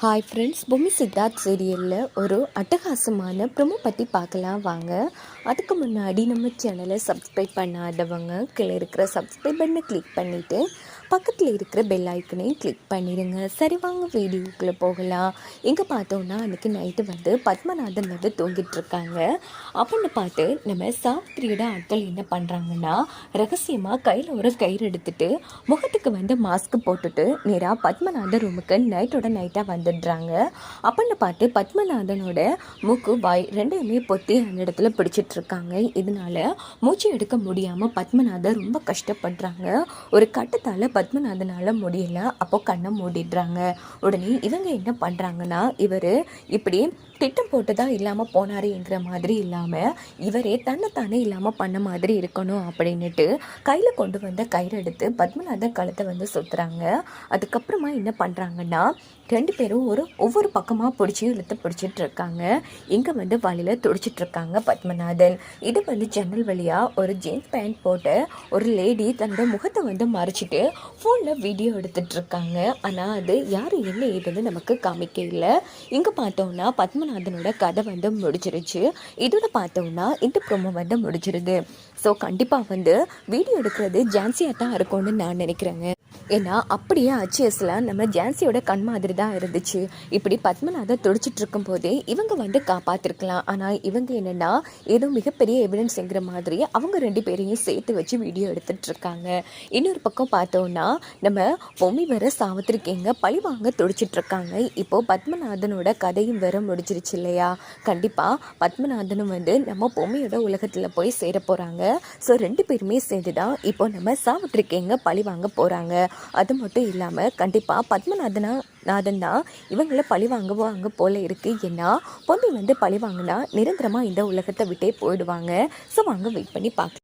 Hi friends, பூமி சித்தார்த் சீரியலில் ஒரு அட்டகாசமான ப்ரோமோ பற்றி பார்க்கலாம் வாங்க. அதுக்கு முன்னாடி நம்ம சேனலை சப்ஸ்கிரைப் பண்ணாதவங்க கீழே இருக்கிற சப்ஸ்கிரைப் பட்டனை கிளிக் பண்ணிவிட்டு பக்கத்தில் இருக்கிற பெல் ஐக்கனையும் கிளிக் பண்ணிடுங்க. சரி வாங்க வீடியோக்குள்ளே போகலாம். எங்கே பார்த்தோன்னா அன்றைக்கி நைட்டு பத்மநாதன் தூங்கிட்டு இருக்காங்க. அப்படின்னு பார்த்து நம்ம சாவித்திரியோட ஆட்கள் என்ன பண்ணுறாங்கன்னா, ரகசியமாக கையில் ஒரு கயிறு எடுத்துட்டு முகத்துக்கு மாஸ்க் போட்டுட்டு நேராக பத்மநாதன் ரூமுக்கு நைட்டோட நைட்டாக வந்துடுறாங்க. அப்படின்னு பார்த்து பத்மநாதனோட மூக்கு வாய் ரெண்டையுமே பொத்தி அந்த இடத்துல பிடிச்சிட்ருக்காங்க. இதனால மூச்சு எடுக்க முடியாமல் பத்மநாதன் ரொம்ப கஷ்டப்படுறாங்க. ஒரு கட்டத்தால் பத்மநாதனால் முடியல. அப்போ கண்ணை மூடிடுறாங்க. உடனே இவங்க என்ன பண்ணுறாங்கன்னா, இவர் இப்படி திட்டம் போட்டு தான் இல்லாமல் போனாருங்கிற மாதிரி இல்லாமல் இவரே தன்னைத்தானே இல்லாமல் பண்ண மாதிரி இருக்கணும் அப்படின்னுட்டு கையில் கொண்டு வந்த கயிறு எடுத்து பத்மநாதன் கழுத்தை சுற்றுறாங்க. அதுக்கப்புறமா என்ன பண்ணுறாங்கன்னா, ரெண்டு பேரும் ஒவ்வொரு பக்கமாக இழுத்து பிடிச்சிட்டு இருக்காங்க. இங்கே வழியில் துடிச்சிட்ருக்காங்க பத்மநாதன். இது ஜன்னல் வழியாக ஒரு ஜீன்ஸ் பேண்ட் போட்டு ஒரு லேடி தன்னோட முகத்தை மறைச்சிட்டு ஃபோனில் வீடியோ எடுத்துட்ருக்காங்க. ஆனால் அது யார் என்ன ஏதுன்னு நமக்கு காமிக்க இல்லை. இங்கே பார்த்தோம்னா பத்மநாதனோட கதை முடிச்சிருச்சு. இதோட பார்த்தோம்னா இந்த ப்ரோமோ முடிச்சிருது. ஸோ கண்டிப்பாக வீடியோ எடுக்கிறது ஜான்சியாக தான் இருக்கும்னு நான் நினைக்கிறேங்க. ஏன்னா அப்படியே அச்சிஎஸில் நம்ம ஜான்சியோட கண் மாதிரி தான் இருந்துச்சு. இப்படி பத்மநாதன் துடிச்சிட்டு இருக்கும் போதே இவங்க காப்பாற்றிருக்கலாம். ஆனால் இவங்க என்னென்னா ஏதோ மிகப்பெரிய எவிடன்ஸ்ங்கிற மாதிரி அவங்க ரெண்டு பேரையும் சேர்த்து வச்சு வீடியோ எடுத்துகிட்டு இருக்காங்க. இன்னொரு பக்கம் பார்த்தோன்னா நம்ம பொம்மி வர சாவித்திரிக்கேங்க பழி வாங்க துடிச்சிட்டு இருக்காங்க. இப்போது பத்மநாதனோட கதையும் வேற முடிச்சிருச்சு இல்லையா. கண்டிப்பாக பத்மநாதனும் நம்ம பொம்மியோட உலகத்தில் போய் சேர போகிறாங்க. ஸோ ரெண்டு பேருமே சேர்ந்து தான் இப்போ நம்ம சாவித்திரிக்கேங்க பழி வாங்க போகிறாங்க. அது மட்டும் இல்லாமல் கண்டிப்பாக பத்மநாதன் தான் இவங்களை பழி வாங்குவாங்க போல இருக்குது. ஏன்னா பொம்மி பழி வாங்கினா நிரந்தரமாக இந்த உலகத்தை விட்டே போயிடுவாங்க. ஸோ வாங்க வெயிட் பண்ணி பார்க்கலாம்.